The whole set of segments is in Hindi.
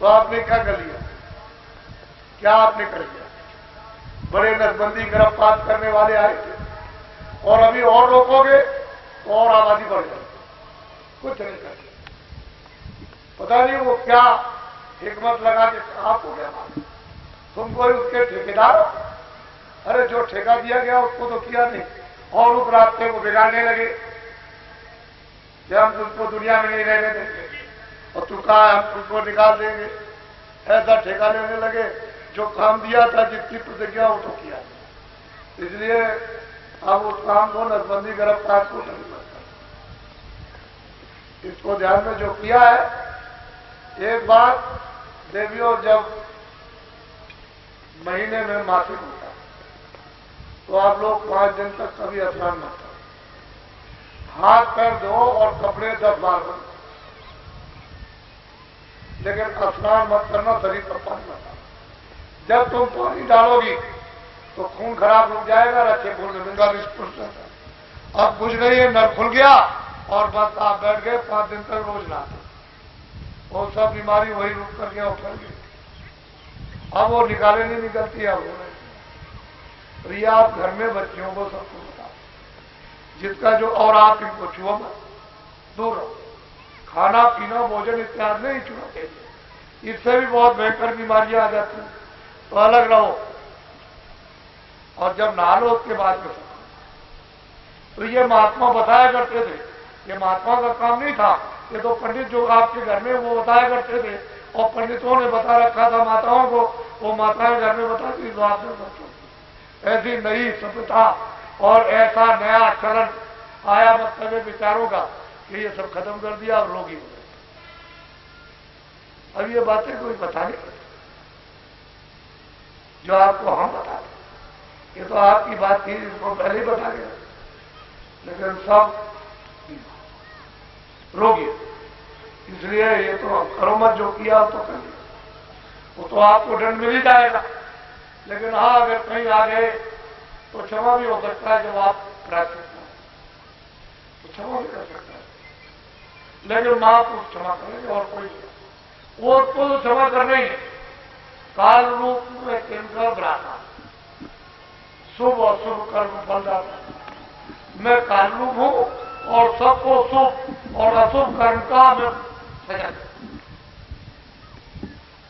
तो आपने क्या कर लिया, क्या आपने कर लिया? बड़े नसबंदी गिरफ्तार करने वाले आए थे, और अभी और रोकोगे तो और आबादी बढ़ जाएगी। कुछ नहीं कर, पता नहीं वो क्या हिकमत लगा के आपको क्या मालूम, तुम कोई उसके ठेकेदार हो? अरे जो ठेका दिया गया उसको तो किया नहीं, और उस रास्ते को बिगाड़ने लगे कि हम तुमको दुनिया में नहीं रहने देंगे, और तू कहा हम तुमको निकाल देंगे। ऐसा ठेका लेने लगे, जो काम दिया था, जितनी प्रतिज्ञा वो तो किया। इसलिए अब उस काम को नसबंदी गिरफ्तार को नहीं लगता। इसको ध्यान में जो किया है, एक बार देवियों जब महीने में मासिक होता तो आप लोग 5 दिन तक कभी स्नान मत करो, हाथ पैर धो और कपड़े 10 बार बदलो, लेकिन स्नान मत करना, शरीर पर पानी मत डालो। जब तुम पानी डालोगी तो खून खराब हो जाएगा, रखे खून मिलेगा, रिस्क। अब कुछ नहीं है, नर खुल गया और बस आप बैठ गए 5 दिन तक रोज नहाते, और सब बीमारी वही रुक करके उठल गई। अब वो निकाले नहीं निकलती है। अब तो ये आप घर में बच्चियों को सबको बताओ, जिसका जो, और आप इनको छुओ मत, दूर रहो। खाना पीना भोजन इत्यादि नहीं छूना चाहिए, इससे भी बहुत भयंकर बीमारियां आ जाती हैं, तो अलग रहो। और जब नहा लो उसके बाद में सकते। तो ये महात्मा बताया करते थे, ये महात्मा का काम नहीं था, ये तो पंडित जो आपके घर में वो बताया करते थे, और पंडितों ने बता रखा था माताओं को, वो माताएं घर में बताती तो आपने बच्चों। ऐसी नई सभ्यता और ऐसा नया चरण आया मतलब विचारों का कि ये सब खत्म कर दिया और रोगी हो गए। अब ये बातें कोई बता नहीं सकते जो आपको हम बता दें। ये तो आपकी बात थी, इसको पहले ही बता गया, लेकिन सब रोगी। इसलिए ये तो करो मत, जो किया तो कर लिया, वो तो आपको दंड मिल ही जाएगा। लेकिन हाँ, अगर कहीं आ गए तो क्षमा भी हो सकता है, जब आप प्रार्थना तो क्षमा भी कर सकता है, लेकिन महापुरुष क्षमा करेंगे और कोई वो तो क्षमा करना ही है। काल रूप में केंद्र ब्राह्मण, शुभ और शुभ कर्म फलदाता। मैं काल रूप हूं और सबको शुभ और अशुभ कर्म का मैं सजा,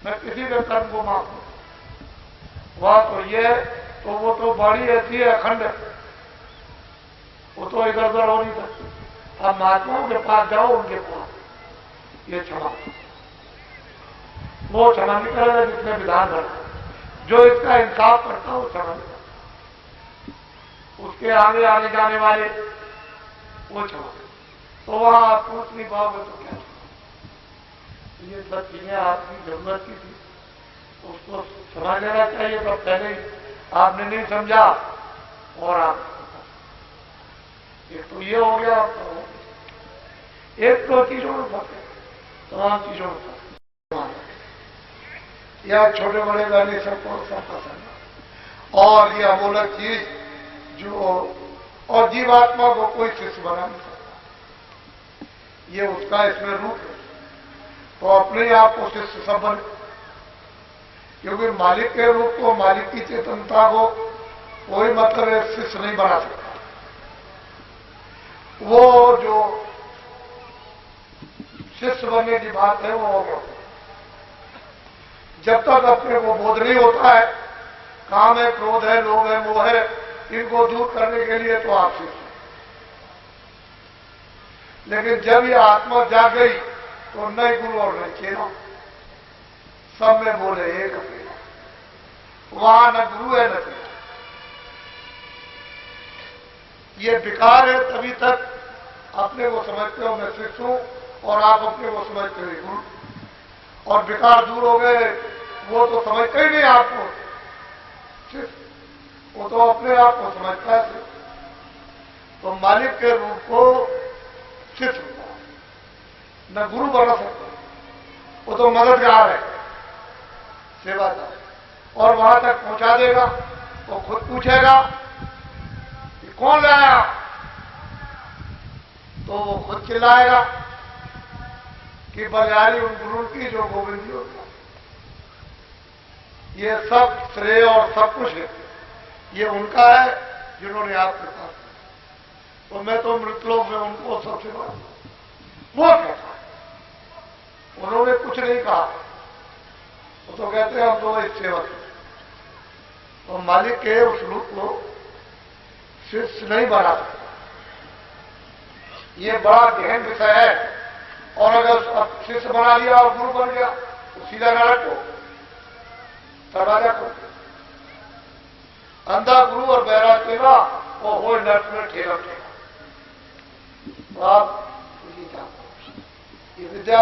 मैं किसी भी कर्म को माफ हूं। वह तो ये, तो वो तो बड़ी ऐसी है अखंड, वो तो इधर उधर हो नहीं सकती। अब महात्माओं के पास जाओ, उनके पास ये क्षमा, वो क्षमा नहीं करेगा जिसने विधान रखा। जो इसका इंसाफ करता है वो क्षमा नहीं करता, उसके आगे आने जाने वाले वो क्षमा। तो वहां आप पूछ नहीं पाओगे तो क्या? ये सब चीजें आपकी जरूरत की थी, उसको समझ लेना चाहिए। तो पहले ही आपने नहीं समझा, और आप एक तो ये हो गया, एक तो चीजों में फंसे, तमाम चीजों में फंसे। या छोटे बड़े गाने सबको सब पसंद, और ये अमूलक चीज जो, और जीवात्मा को कोई शिष्य बना नहीं सकता, ये उसका इसमें रूप है। तो अपने आप को शिष्य सब बने, क्योंकि मालिक के रूप को, मालिक की चेतनता को कोई मतलब शिष्य नहीं बना सकता। वो जो शिष्य बनने की बात है वो होगा जब तक अपने को बोध नहीं होता है, काम है, क्रोध है, लोभ है, मोह है, इनको दूर करने के लिए तो आप शिष्य। लेकिन जब ये आत्मा जाग गई तो नई गुरु और नई चेला, सब में बोले एक अकेला, वहां न गुरु है न चेला। ये विकार है, तभी तक अपने को समझते हो मैं शिष्य हूं, और आप अपने को समझते हो गुरु। और विकार दूर हो गए, वो तो समझते ही नहीं आपको शिष्य, वो तो अपने आप को समझता है। तो मालिक के रूप को शिष्य होता है, न गुरु बना सकता, वो तो मददगार है, सेवादार, और वहां तक पहुंचा देगा। वो खुद पूछेगा कि कौन लाया, तो वो खुद चिल्लाएगा कि बलिहारी उन गुरु की जो गोविंद जी होता। ये सब श्रेय और सब कुछ है ये उनका है जिन्होंने आपके पास, तो मैं तो मृतलोक में उनको सबसे बड़ा वो कहता है। उन्होंने कुछ नहीं कहा, वो तो कहते हैं हम तो इस सेवक, तो मालिक के उस रूप को शिष्य नहीं बना सकता। ये बड़ा गहन विषय है, और अगर शिष्य बना लिया और गुरु बन गया तो सीधा नरक को दरवाजा को। अंधा गुरु और बैराग सेवा वो हो नरक में ठेला ठेला। तो आप ये विद्या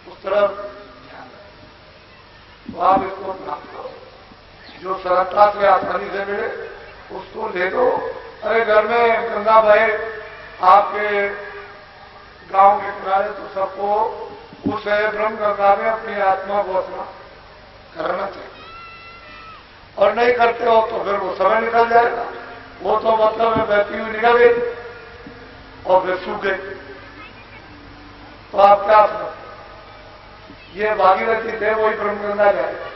उस तरफ ध्यान रखें, तो आप इसको प्राप्त करो। जो सरलता से आसानी से मिले उसको ले दो। अरे घर में गंगा बहे आपके गांव के किनारे, तो सबको उस ब्रह्म गंगा में अपनी आत्मा को स्नान करना चाहिए, और नहीं करते हो तो फिर वो समय निकल जाएगा। वो तो मतलब है बहती हुई निकल गई और फिर सूख गई, तो आप क्या समझते? ये भागीरथी थे, वही ब्रह्म गंगा जाएगा।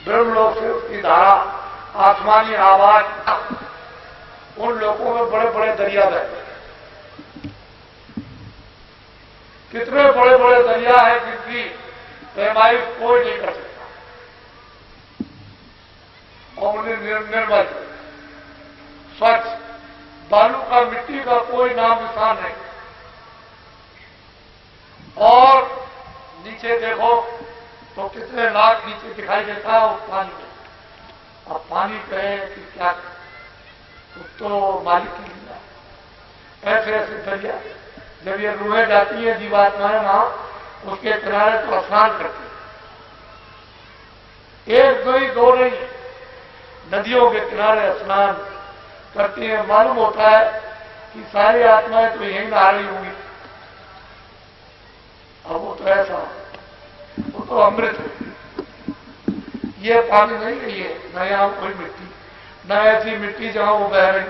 ब्रह्मलोक से उसकी धारा, आसमानी आवाज, उन लोगों में बड़े बड़े दरिया बहते, कितने बड़े बड़े दरिया है जिनकी पैमाइश कोई नहीं कर सकता, और उन्हें निर्मल स्वच्छ, बालू का मिट्टी का कोई नाम निशान नहीं। और नीचे देखो तो कितने लाख नीचे दिखाई देता है उस पानी में। अब पानी कहे कि क्या, तो मालिक की लीला। ऐसे ऐसे दरिया, जब ये रूहें जाती है जीवात्माएं वहां, उसके किनारे तो स्नान करती है। एक दो नहीं, नदियों के किनारे स्नान करती है। मालूम होता है कि सारी आत्माएं तो यहीं नहा रही होंगी। अब वो तो ऐसा, वो तो अमृत है। ये पानी नहीं रही है, न यहां कोई मिट्टी, न ऐसी मिट्टी जहां वो बह रही।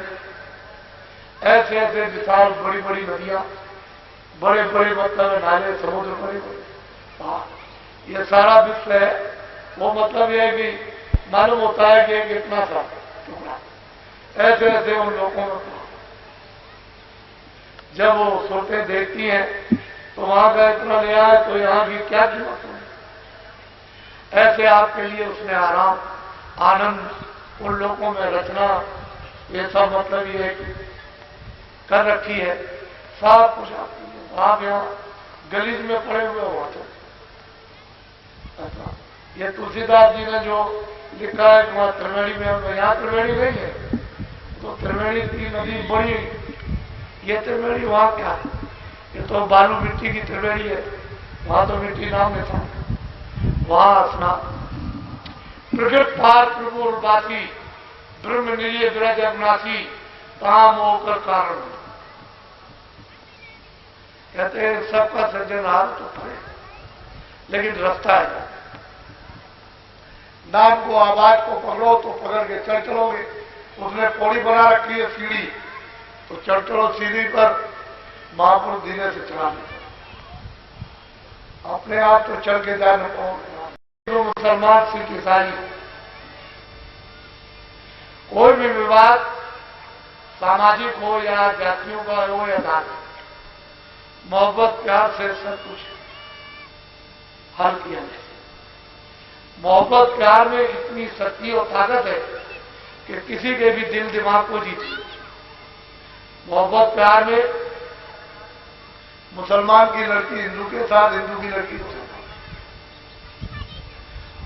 ऐसे ऐसे विशाल बड़ी बड़ी नदियां, बड़े बड़े मतलब नाले, समुद्र बड़े बड़े, ये सारा विश्व है। वो मतलब यह है कि मालूम होता है कि एक इतना सा टुकड़ा, ऐसे ऐसे उन लोगों में। जब वो सोते देखती हैं तो वहां का इतना ले आए तो यहां की क्या कीमत है। ऐसे आपके लिए उसने आराम, आनंद उन लोगों में रचना, ये सब मतलब ये कर रखी है। सब कुछ आपके लिए। आप यहाँ गलीज में पड़े हुए हो तो ये तुलसीदास जी ने जो लिखा है वहां त्रिवेणी में, यहाँ त्रिवेणी नहीं है, तो त्रिवेणी की नदी बड़ी, ये त्रिवेणी वहां क्या है? ये तो बालू मिट्टी की त्रिवेणी है, वहां तो मिट्टी नाम है था। वहां स्नान प्रगट पार प्रभु उर्वासी, ब्रह्म निरिय विरज अविनाशी, काम होकर कारण। कहते हैं सबका सृजनहार तो पड़े, लेकिन रास्ता है। नाम को, आवाज को पकड़ो तो पकड़ के चल चलोगे। उसने पौड़ी बना रखी है, सीढ़ी, तो चल चलो सीढ़ी पर। महापुरुष धीरे से चला लेते, अपने आप तो चल के जा न पाओगे। तो मुसलमान, सिख, ईसाई, कोई भी विवाद सामाजिक हो या जातियों का हो या धार्मिक, मोहब्बत प्यार से सब कुछ हल किया जाए। मोहब्बत प्यार में इतनी शक्ति और ताकत है कि किसी के भी दिल दिमाग को जीती। मोहब्बत प्यार में मुसलमान की लड़की हिंदू के साथ, हिंदू की लड़की मुसलमान,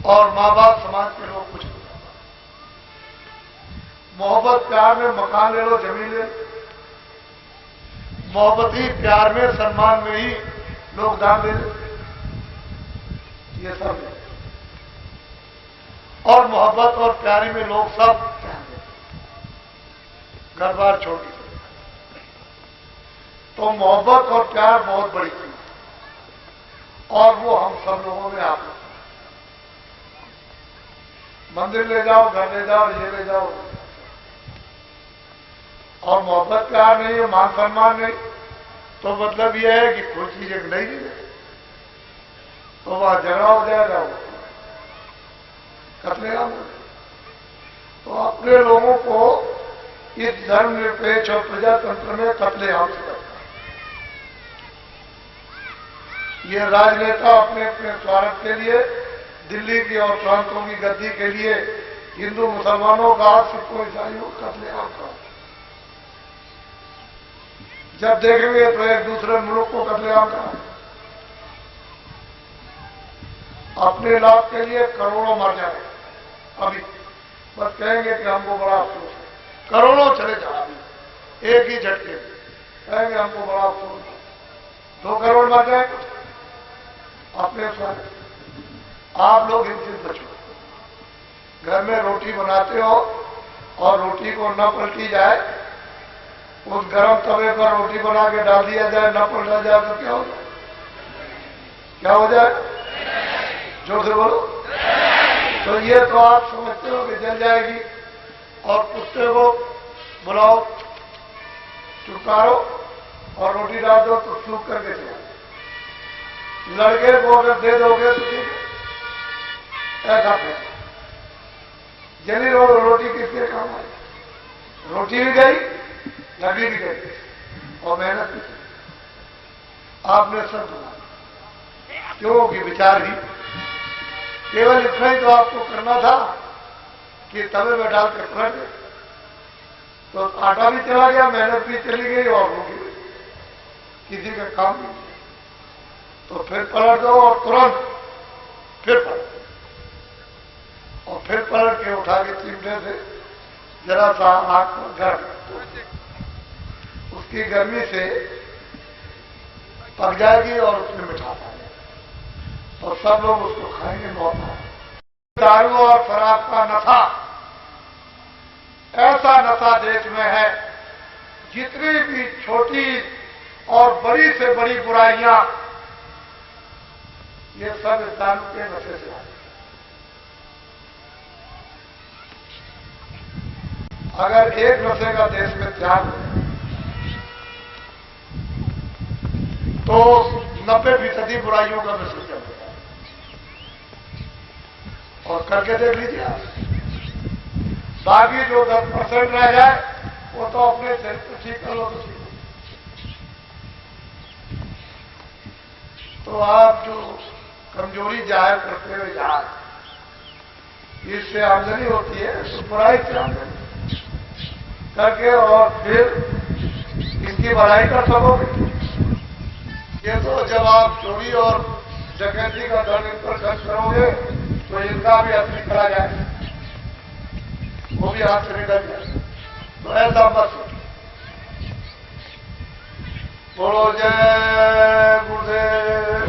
और माँ बाप समाज के लोग कुछ नहीं। मोहब्बत प्यार में मकान ले लो, जमीन ले लो। मोहब्बत ही प्यार में, सम्मान में ही लोग दान दे देते, ये सब है। और मोहब्बत और प्यारी में लोग सब ध्यान देते, घर बार छोड़ के। तो मोहब्बत और प्यार बहुत बड़ी चीज है, और वो हम सब लोगों में आप मंदिर ले जाओ, घर ले जाओ, ये ले जाओ, और मोहब्बत प्यार नहीं है, मान सम्मान नहीं, तो मतलब यह है कि कोई चीज एक नहीं दी। तो वहां झगड़ा हो जाएगा, वो कत्लेआम हो जाएगा। तो अपने लोगों को इस धर्मनिरपेक्ष और प्रजातंत्र में कत्लेआम से करता है। ये राजनेता अपने अपने स्वार्थ के लिए दिल्ली की और प्रांतों की गद्दी के लिए हिंदू मुसलमानों का, सिखों ईसाइयों का कत्लेआम का, जब देखेंगे तो एक दूसरे मुल्क को कत्लेआम करा, अपने लाभ के लिए करोड़ों मर जाए। अभी बस कहेंगे कि हमको बड़ा अफसोस है, करोड़ों चले जाए अभी एक ही झटके में, कहेंगे हमको बड़ा अफसोस है, 2 करोड़ मर जाए अपने साथ। आप लोग इनसे बचो, घर में रोटी बनाते हो और रोटी को न पलटी जाए, उस गर्म तवे पर रोटी बना के डाल दिया जाए, न पलटा जाए तो क्या हो जाए? क्या हो जाए? जोर से बोलो। तो ये तो आप समझते हो कि जल जाएगी, और कुत्ते को बुलाओ, चुपकारो और रोटी डाल दो तो सूख करके चला। लड़के को अगर दे दोगे तो ठीक है, ऐसा है। जली रोटी किसके काम आई? रोटी भी गई, लकड़ी भी गई और मेहनत भी गई। आपने सब सुना, क्योंकि विचार ही केवल इतना ही तो आपको करना था कि तवे में डालकर पलट गए, तो आटा भी चला गया, मेहनत भी चली गई और रोटी भी, किसी का काम भी नहीं। तो फिर पलट दो और तुरंत फिर पलट, और फिर पलट के उठा के चिमटे से जरा सा आग पर गर्म, उसकी गर्मी से पक जाएगी और उसमें मिठास आ जाएगी और सब लोग उसको खाएंगे। बहुत दारू और शराब का नशा, ऐसा नशा देश में है, जितनी भी छोटी और बड़ी से बड़ी बुराइयां, ये सब इस दारू के नशे से आती। अगर एक नशे का देश में त्याग हो तो 90% बुराइयों का विसर्जन हो जाए। और करके देख लीजिए आप, बाकी जो 10% रह जाए वो तो अपने चरित्र ठीक कर लो तो ठीक। तो आप जो कमजोरी जाहिर करते हुए जाए, इससे आमदनी होती है, तो बुराई से आमदनी करके और फिर इनकी बढ़ाई कर सकोगे। ये तो जब आप चोरी और डकैती का धन इन पर खर्च करोगे तो इनका भी हाथ निकला जाए, वो भी हाथ से निकल जाए। तो ऐसा मत सोचो। बोलो जय गुरुदेव,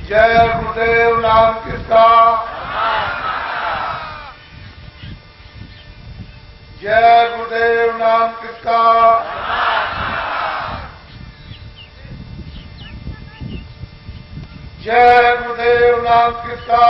जय गुरुदेव। नाम किसका? जय गुरुदेव। नाम किसका? जय गुरुदेव। नाम किसका?